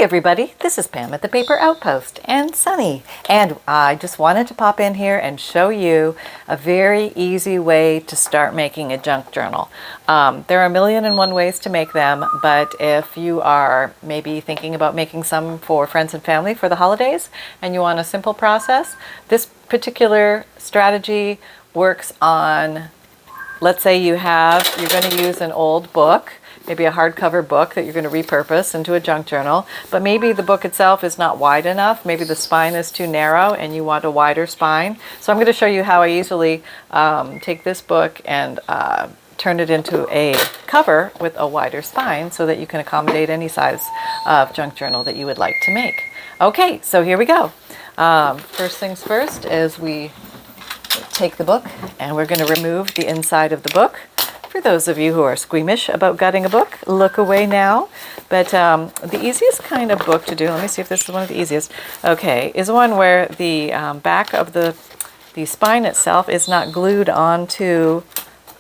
Hi everybody, this is Pam at the Paper Outpost and Sunny, and I just wanted to pop in here and show you a very easy way to start making a junk journal. There are a million and one ways to make them, but if you are maybe thinking about making some for friends and family for the holidays and you want a simple process, this particular strategy works on, let's say you're going to use an old book, maybe a hardcover book that you're going to repurpose into a junk journal, but maybe the book itself is not wide enough. Maybe the spine is too narrow and you want a wider spine. So I'm going to show you how I easily take this book and turn it into a cover with a wider spine so that you can accommodate any size of junk journal that you would like to make. Okay, so here we go. First things first is we take the book and we're going to remove the inside of the book. For those of you who are squeamish about gutting a book, look away now. But the easiest kind of book to do, let me see if this is one of the easiest, okay, is one where the back of the spine itself is not glued onto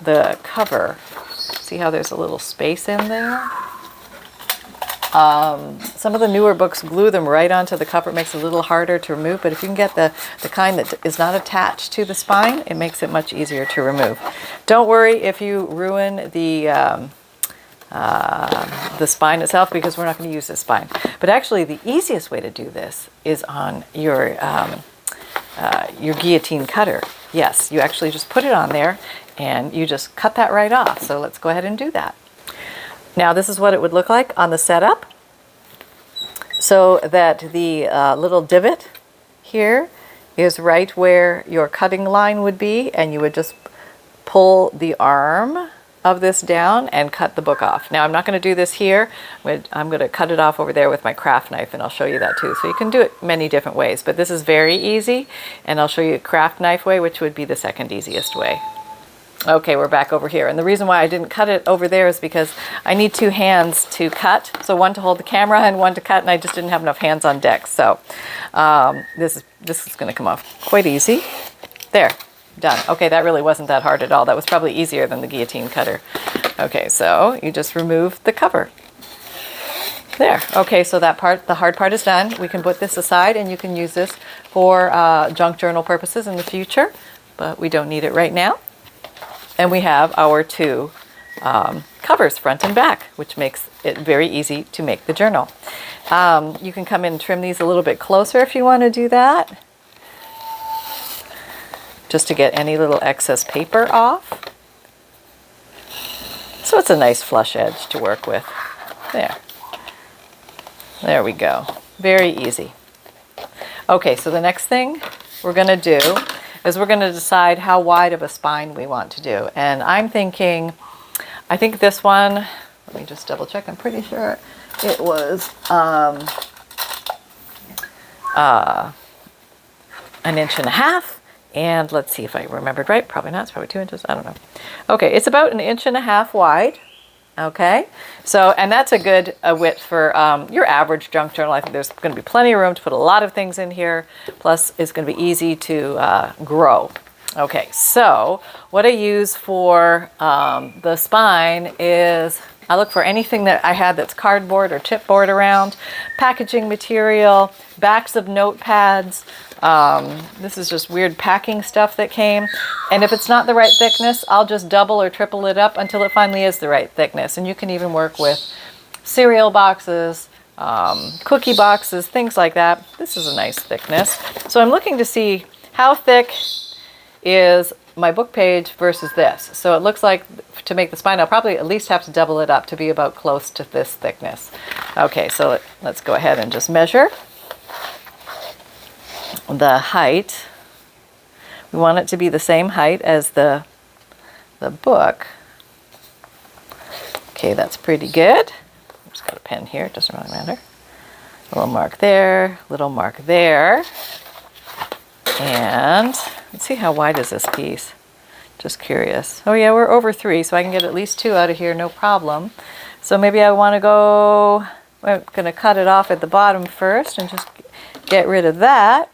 the cover. See how there's a little space in there? Some of the newer books glue them right onto the cover. It makes it a little harder to remove, but if you can get the kind that is not attached to the spine, it makes it much easier to remove. Don't worry if you ruin the spine itself, because we're not going to use the spine. But actually, the easiest way to do this is on your guillotine cutter. Yes, you actually just put it on there and you just cut that right off. So let's go ahead and do that. Now this is what it would look like on the setup, so that the little divot here is right where your cutting line would be, and you would just pull the arm of this down and cut the book off. Now I'm not going to do this here. I'm going to cut it off over there with my craft knife, and I'll show you that too. So you can do it many different ways, but this is very easy, and I'll show you a craft knife way, which would be the second easiest way. Okay, we're back over here. And the reason why I didn't cut it over there is because I need two hands to cut. So one to hold the camera and one to cut, and I just didn't have enough hands on deck. So this is going to come off quite easy. There, done. Okay, that really wasn't that hard at all. That was probably easier than the guillotine cutter. Okay, so you just remove the cover. There. Okay, so that part, the hard part is done. We can put this aside, and you can use this for junk journal purposes in the future, but we don't need it right now. And we have our two covers, front and back, which makes it very easy to make the journal. You can come in and trim these a little bit closer if you want to do that, just to get any little excess paper off. So it's a nice flush edge to work with. There we go. Very easy. Okay, so the next thing we're going to do is we're going to decide how wide of a spine we want to do. And I'm thinking, I think this one, let me just double check, I'm pretty sure it was an 1.5 inches. And let's see if I remembered right. Probably not, it's probably 2 inches, I don't know. Okay, it's about 1.5 inches wide. Okay, so, and that's a good width for your average junk journal. I think there's going to be plenty of room to put a lot of things in here. Plus, it's going to be easy to grow. Okay, so what I use for the spine is I look for anything that I had that's cardboard or chipboard around, packaging material, backs of notepads. This is just weird packing stuff that came. And if it's not the right thickness, I'll just double or triple it up until it finally is the right thickness. And you can even work with cereal boxes, cookie boxes, things like that. This is a nice thickness. So I'm looking to see how thick is my book page versus this. So it looks like to make the spine, I'll probably at least have to double it up to be about close to this thickness. Okay, so let's go ahead and just measure the height. We want it to be the same height as the book. Okay, that's pretty good. I've just got a pen here, it doesn't really matter. A little mark there, little mark there. And let's see, how wide is this piece? Just curious. Oh yeah, we're over 3, so I can get at least 2 out of here, no problem. So maybe I want to go, I'm going to cut it off at the bottom first and just get rid of that.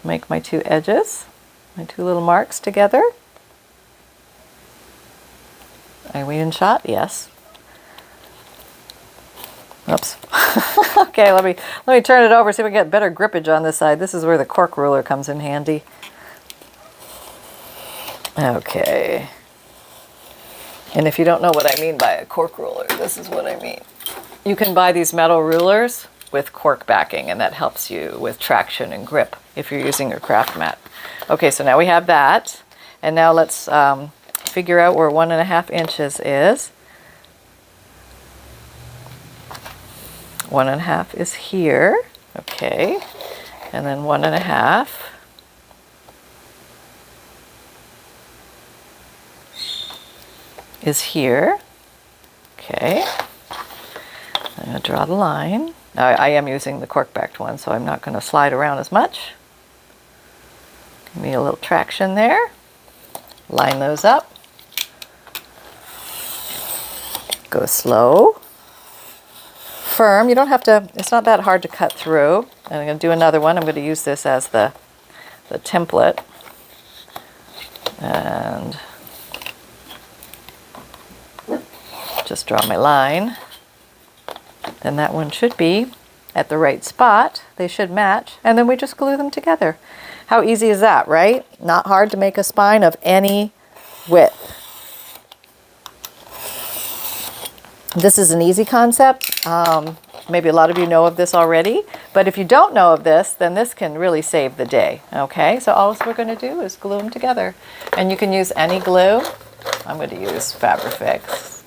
Make my 2 edges, my 2 little marks together. Are we in shot? Yes. Oops. Okay, let me turn it over, see if we get better grippage on this side. This is where the cork ruler comes in handy. Okay. And if you don't know what I mean by a cork ruler, this is what I mean. You can buy these metal rulers with cork backing, and that helps you with traction and grip if you're using your craft mat. Okay, so now we have that. And now let's figure out where 1.5 inches is. 1.5 is here. Okay. And then 1.5 is here. Okay. I'm going to draw the line. Now, I am using the cork backed one, so I'm not going to slide around as much. Give me a little traction there. Line those up. Go slow. Firm. You don't have to, it's not that hard to cut through. And I'm going to do another one. I'm going to use this as the template. And just draw my line. Then that one should be at the right spot. They should match. And then we just glue them together. How easy is that, right? Not hard to make a spine of any width. This is an easy concept. Maybe a lot of you know of this already, but if you don't know of this, then this can really save the day. Okay, so all we're going to do is glue them together. And you can use any glue. I'm going to use Fabrifix,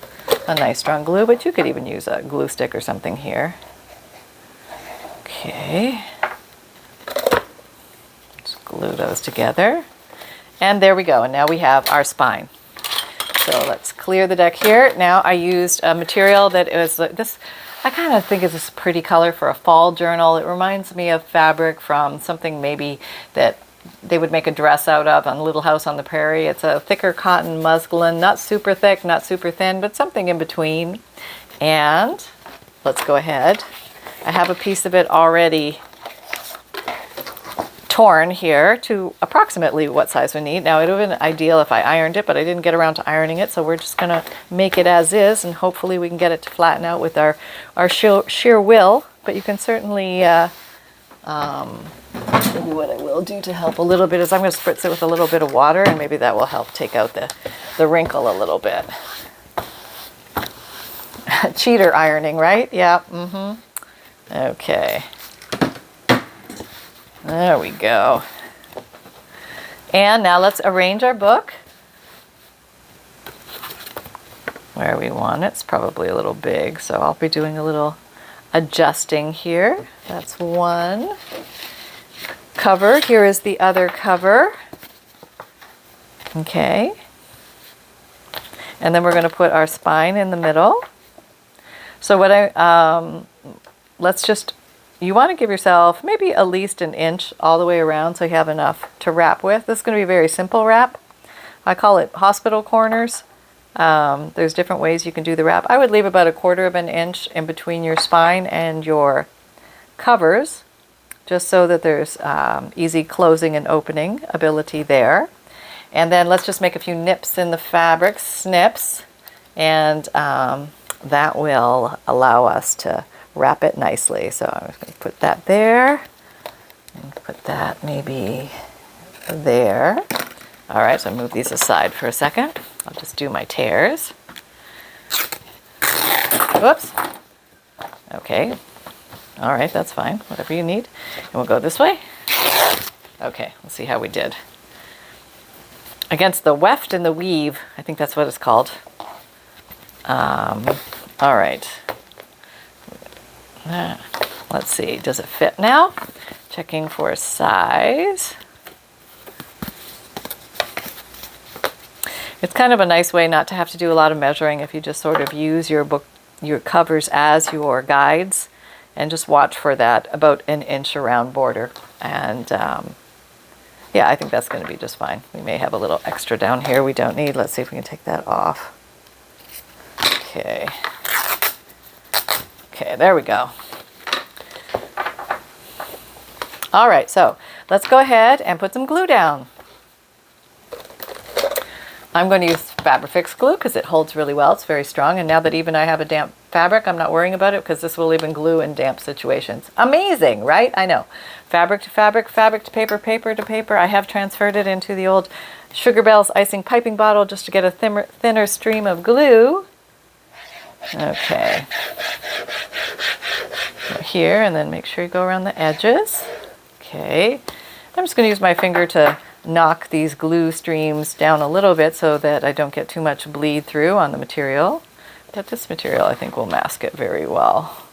a nice strong glue, but you could even use a glue stick or something here. Okay. Just glue those together. And there we go. And now we have our spine. So let's clear the deck here. Now I used a material that is this, I kind of think is this pretty color for a fall journal. It reminds me of fabric from something maybe that they would make a dress out of on Little House on the Prairie. It's a thicker cotton muslin, not super thick, not super thin, but something in between. And let's go ahead. I have a piece of it already torn here to approximately what size we need. Now it would have been ideal if I ironed it, but I didn't get around to ironing it, so we're just gonna make it as is, and hopefully we can get it to flatten out with our sheer will. But you can certainly maybe what I will do to help a little bit is I'm going to spritz it with a little bit of water, and maybe that will help take out the wrinkle a little bit. Cheater ironing, right? Yeah. Okay. There we go. And now let's arrange our book where we want it. It's probably a little big, so I'll be doing a little adjusting here. That's one cover. Here is the other cover. Okay. And then we're going to put our spine in the middle. So what you want to give yourself maybe at least an inch all the way around so you have enough to wrap with. This is going to be a very simple wrap. I call it hospital corners. There's different ways you can do the wrap. I would leave about 1/4 of an inch in between your spine and your covers, just so that there's easy closing and opening ability there. And then let's just make a few nips in the fabric, snips, and that will allow us to wrap it nicely. So I'm just going to put that there and put that maybe there. All right, so move these aside for a second. I'll just do my tears. Whoops. Okay. All right, that's fine. Whatever you need. And we'll go this way. Okay, let's see how we did. Against the weft and the weave, I think that's what it's called. All right. Let's see, does it fit now? Checking for size. It's kind of a nice way not to have to do a lot of measuring if you just sort of use your covers as your guides and just watch for that about an inch around border. And yeah, I think that's going to be just fine. We may have a little extra down here we don't need. Let's see if we can take that off. Okay. Okay, there we go. All right, so let's go ahead and put some glue down. I'm going to use Fabrifix glue because it holds really well. It's very strong. And now that even I have a damp fabric, I'm not worrying about it because this will even glue in damp situations. Amazing, right? I know. Fabric to fabric, fabric to paper, paper to paper. I have transferred it into the old Sugar Bells icing piping bottle just to get a thinner stream of glue. Okay. Here, and then make sure you go around the edges. Okay. I'm just going to use my finger to knock these glue streams down a little bit so that I don't get too much bleed through on the material. But this material I think will mask it very well.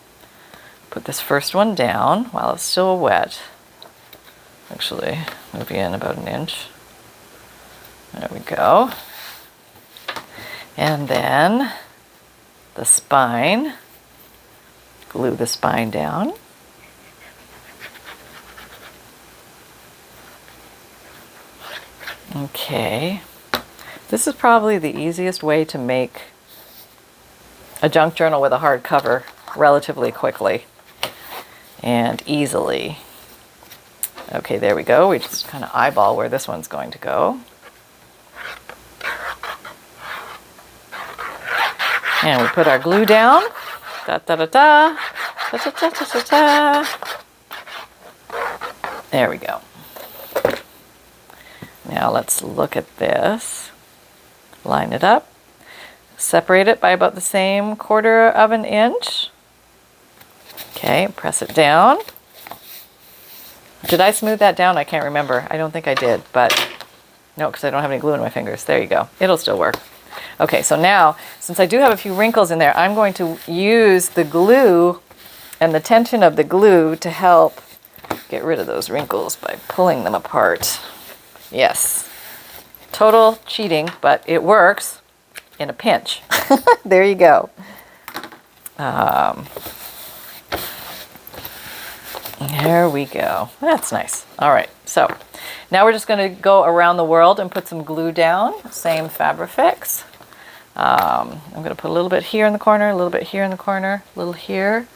Put this first one down while it's still wet. Actually, move you in about an inch. There we go. And then the spine. Glue the spine down. Okay. This is probably the easiest way to make a junk journal with a hard cover relatively quickly and easily. Okay, there we go. We just kind of eyeball where this one's going to go. And we put our glue down. Da da da da. Da da da da da da. There we go. Now let's look at this. Line it up. Separate it by about the same 1/4 of an inch. Okay, press it down. Did I smooth that down? I can't remember. I don't think I did, but no, because I don't have any glue in my fingers. There you go. It'll still work. Okay, so now, since I do have a few wrinkles in there, I'm going to use the glue and the tension of the glue to help get rid of those wrinkles by pulling them apart. Yes, total cheating, but it works in a pinch. There you go. There we go. That's nice. All right, so now we're just going to go around the world and put some glue down. Same Fabrifix. I'm going to put a little bit here in the corner, a little bit here in the corner, a little here,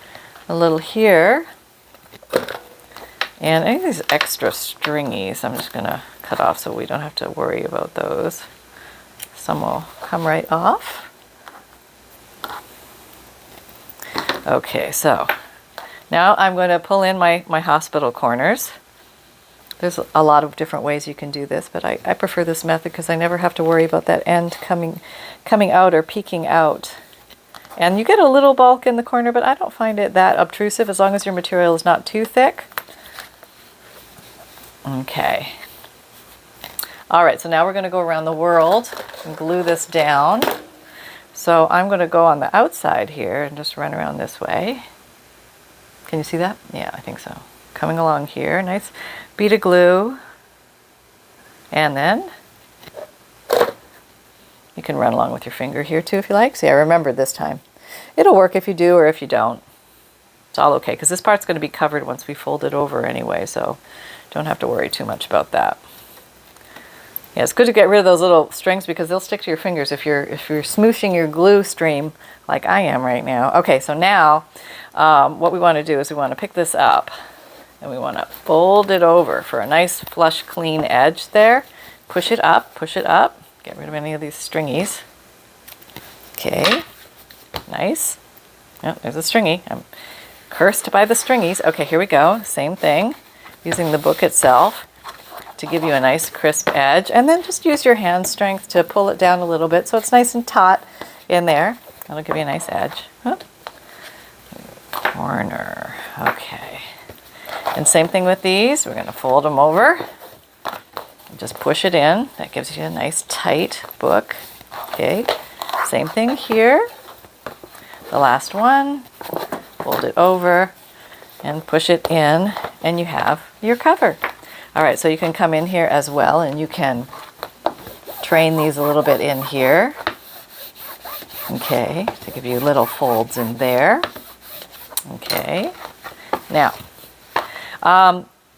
a little here. And any of these extra stringies, I'm just going to cut off so we don't have to worry about those. Some will come right off. Okay, so now I'm going to pull in my hospital corners. There's a lot of different ways you can do this, but I prefer this method because I never have to worry about that end coming out or peeking out. And you get a little bulk in the corner, but I don't find it that obtrusive as long as your material is not too thick. Okay. All right, so now we're going to go around the world and glue this down. So I'm going to go on the outside here and just run around this way. Can you see that? Yeah, I think so. Coming along here, nice bead of glue. And then you can run along with your finger here too if you like. See, I remembered this time. It'll work if you do or if you don't. It's all okay because this part's going to be covered once we fold it over anyway, so don't have to worry too much about that. Yeah, it's good to get rid of those little strings because they'll stick to your fingers if you're smooshing your glue stream like I am right now. Okay, so now what we want to do is we want to pick this up and we want to fold it over for a nice flush clean edge there. Push it up, get rid of any of these stringies. Okay, nice. Oh, there's a stringy. I'm cursed by the stringies. Okay, here we go. Same thing, using the book itself to give you a nice crisp edge, and then just use your hand strength to pull it down a little bit so it's nice and taut in there. That'll give you a nice edge. Oh. Corner. Okay. And same thing with these. We're going to fold them over and just push it in. That gives you a nice tight book. Okay. Same thing here. The last one. Fold it over and push it in, and you have your cover. All right, so you can come in here as well, and you can train these a little bit in here. Okay, to give you little folds in there. Okay, now,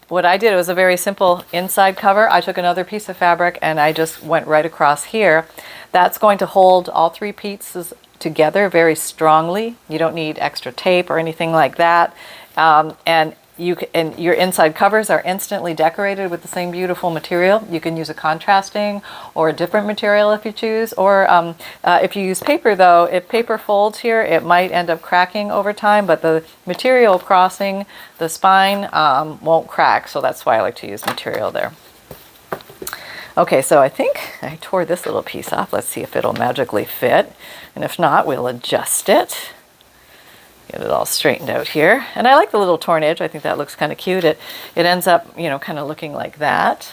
what I did was a very simple inside cover. I took another piece of fabric and I just went right across here. That's going to hold all three pieces together very strongly. You don't need extra tape or anything like that. And and your inside covers are instantly decorated with the same beautiful material. You can use a contrasting or a different material if you choose. Or if you use paper, though, if paper folds here, it might end up cracking over time, but the material crossing the spine won't crack. So that's why I like to use material there. Okay, so I think I tore this little piece off. Let's see if it'll magically fit. And if not, we'll adjust it. Get it all straightened out here. And I like the little torn edge. I think that looks kind of cute. It ends up, you know, kind of looking like that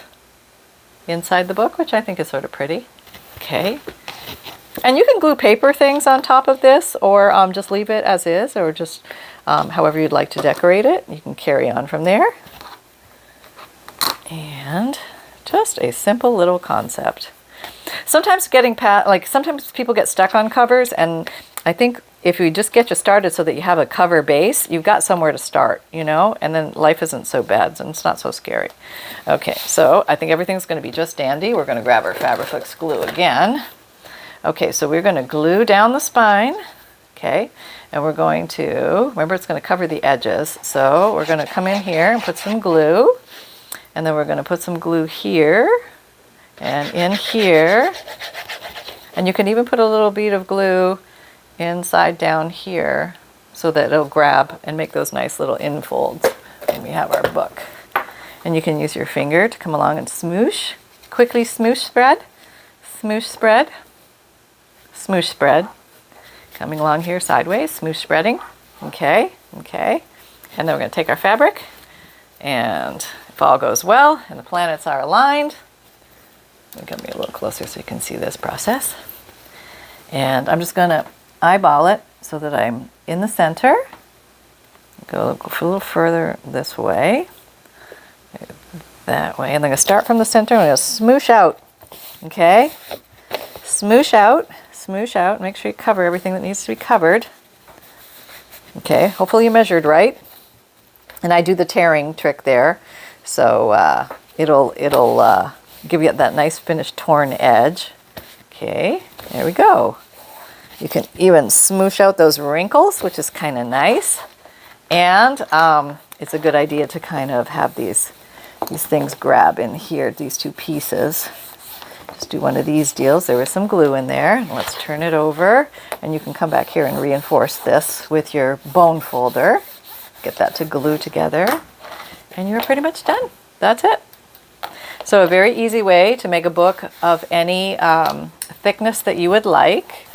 inside the book, which I think is sort of pretty. Okay. And you can glue paper things on top of this, or just leave it as is, or just however you'd like to decorate it. You can carry on from there. And just a simple little concept. Sometimes sometimes people get stuck on covers, and I think if you just get you started so that you have a cover base, you've got somewhere to start, you know, and then life isn't so bad and it's not so scary. Okay, so I think everything's going to be just dandy. We're going to grab our Fabrifix glue again. Okay, so we're going to glue down the spine, okay, and we're going to, remember it's going to cover the edges, so we're going to come in here and put some glue, and then we're going to put some glue here and in here, and you can even put a little bead of glue inside down here so that it'll grab and make those nice little infolds when we have our book. And you can use your finger to come along and smoosh, quickly smoosh spread, smoosh spread, smoosh spread. Coming along here sideways, smoosh spreading. Okay, okay. And then we're going to take our fabric, and if all goes well and the planets are aligned, let me come a little closer so you can see this process. And I'm just going to eyeball it so that I'm in the center. Go a little further this way, that way, and then I'm going to start from the center and I'm going to smoosh out. Okay, smoosh out, make sure you cover everything that needs to be covered. Okay, hopefully you measured right, and I do the tearing trick there, so it'll give you that nice finished torn edge. Okay, there we go. You can even smoosh out those wrinkles, which is kind of nice. And it's a good idea to kind of have these things grab in here, these two pieces. Just do one of these deals. There was some glue in there. Let's turn it over. And you can come back here and reinforce this with your bone folder. Get that to glue together. And you're pretty much done. That's it. So a very easy way to make a book of any thickness that you would like.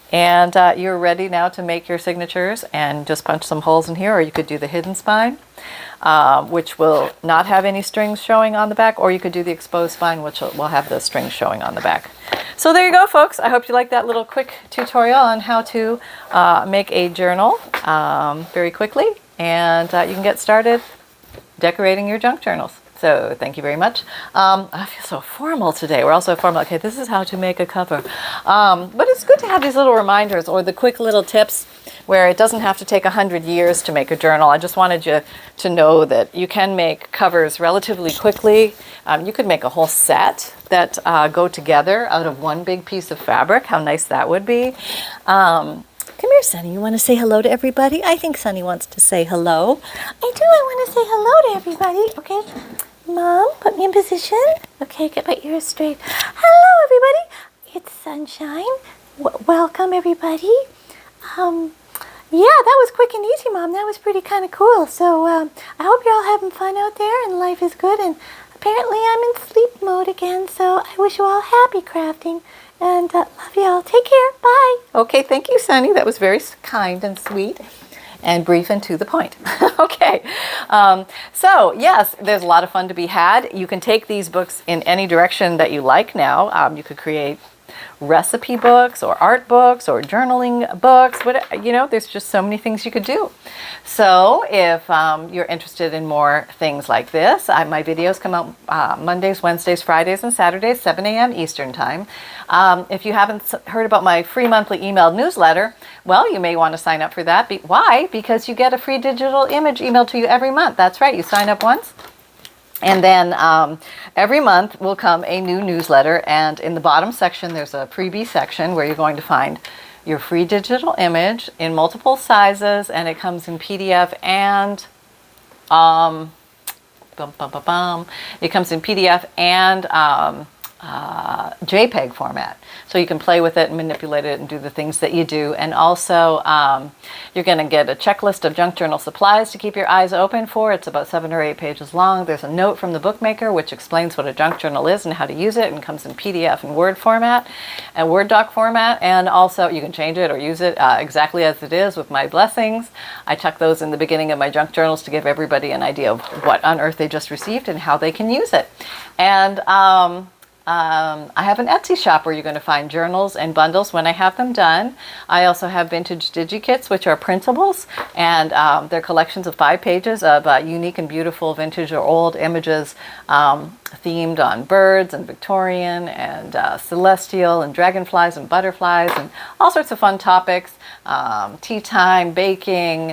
And you're ready now to make your signatures and just punch some holes in here, or you could do the hidden spine, which will not have any strings showing on the back, or you could do the exposed spine, which will have the strings showing on the back. So there you go, folks. I hope you liked that little quick tutorial on how to make a journal very quickly, and you can get started decorating your junk journals. So thank you very much. I feel so formal today. We're also formal. Okay, this is how to make a cover. But it's good to have these little reminders or the quick little tips where it doesn't have to take 100 years to make a journal. I just wanted you to know that you can make covers relatively quickly. You could make a whole set that go together out of one big piece of fabric. How nice that would be. Come here, Sunny. You want to say hello to everybody? I think Sunny wants to say hello. I do. I want to say hello to everybody. Okay. Mom, put me in position. Okay, get my ears straight. Hello, everybody. It's Sunshine. Welcome, everybody. Yeah, that was quick and easy, Mom. That was pretty kind of cool. So I hope you're all having fun out there and life is good. And apparently I'm in sleep mode again. So I wish you all happy crafting. And love you all. Take care. Bye. Okay, thank you, Sunny. That was very kind and sweet and brief and to the point. Okay. So, yes, there's a lot of fun to be had. You can take these books in any direction that you like now. You could create recipe books or art books or journaling books. There's just so many things you could do. So if you're interested in more things like this, my videos come out Mondays, Wednesdays, Fridays, and Saturdays, 7 a.m. Eastern Time. If you haven't heard about my free monthly emailed newsletter, well, you may want to sign up for that. Why? Because you get a free digital image emailed to you every month. That's right. You sign up once. And then every month will come a new newsletter, and in the bottom section there's a freebie section where you're going to find your free digital image in multiple sizes, and it comes in PDF and It comes in PDF and JPEG format. So you can play with it and manipulate it and do the things that you do. And also, you're going to get a checklist of junk journal supplies to keep your eyes open for. It's about 7 or 8 pages long. There's a note from the bookmaker which explains what a junk journal is and how to use it, and comes in PDF and Word format and Word doc format. And also, you can change it or use it exactly as it is with my blessings. I tuck those in the beginning of my junk journals to give everybody an idea of what on earth they just received and how they can use it. And I have an Etsy shop where you're going to find journals and bundles when I have them done. I also have vintage Digikits, which are printables, and they're collections of 5 pages of unique and beautiful vintage or old images themed on birds and Victorian and celestial and dragonflies and butterflies and all sorts of fun topics. Tea time, baking,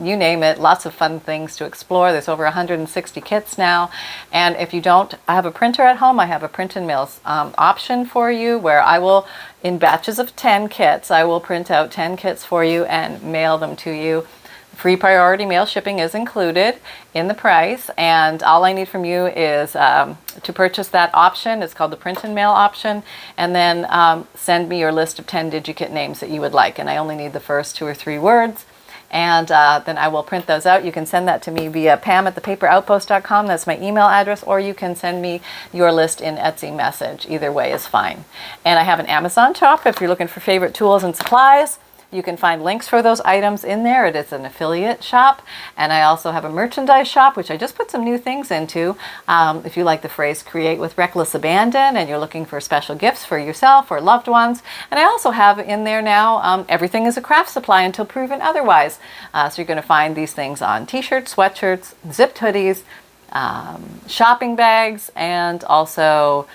you name it, lots of fun things to explore. There's over 160 kits now. And if you don't have a printer at home, I have a print and mail option for you where I will, in batches of 10 kits, I will print out 10 kits for you and mail them to you. Free priority mail shipping is included in the price, and all I need from you is to purchase that option. It's called the print and mail option, and then send me your list of 10 Digikit names that you would like, and I only need the first 2 or 3 words, and then I will print those out. You can send that to me via pam@thepaperoutpost.com. That's my email address, or you can send me your list in Etsy message. Either way is fine. And I have an Amazon shop if you're looking for favorite tools and supplies. You can find links for those items in there. It is an affiliate shop. And I also have a merchandise shop, which I just put some new things into. If you like the phrase create with reckless abandon and you're looking for special gifts for yourself or loved ones. And I also have in there now, everything is a craft supply until proven otherwise. So you're going to find these things on t-shirts, sweatshirts, zipped hoodies, shopping bags, and also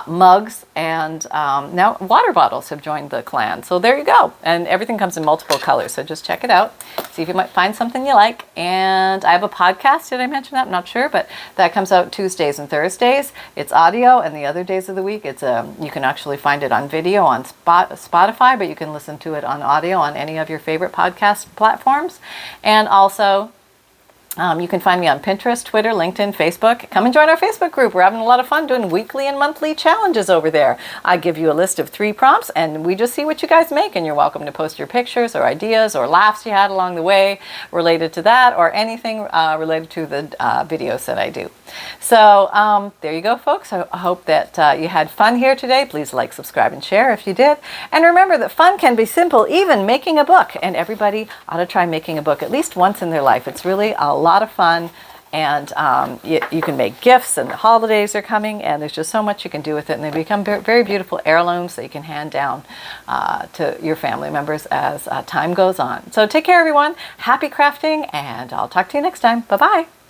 mugs, and now water bottles have joined the clan. So there you go. And everything comes in multiple colors. So just check it out. See if you might find something you like. And I have a podcast. Did I mention that? I'm not sure, but that comes out Tuesdays and Thursdays. It's audio, and the other days of the week, it's you can actually find it on video on Spotify, but you can listen to it on audio on any of your favorite podcast platforms. And also, you can find me on Pinterest, Twitter, LinkedIn, Facebook. Come and join our Facebook group. We're having a lot of fun doing weekly and monthly challenges over there. I give you a list of 3 prompts, and we just see what you guys make. And you're welcome to post your pictures or ideas or laughs you had along the way related to that, or anything related to the videos that I do. So there you go, folks. I hope that you had fun here today. Please like, subscribe, and share if you did. And remember that fun can be simple, even making a book. And everybody ought to try making a book at least once in their life. It's really a lot of fun, and you can make gifts, and the holidays are coming, and there's just so much you can do with it, and they become very beautiful heirlooms that you can hand down to your family members as time goes on. So take care, everyone. Happy crafting, and I'll talk to you next time. Bye-bye.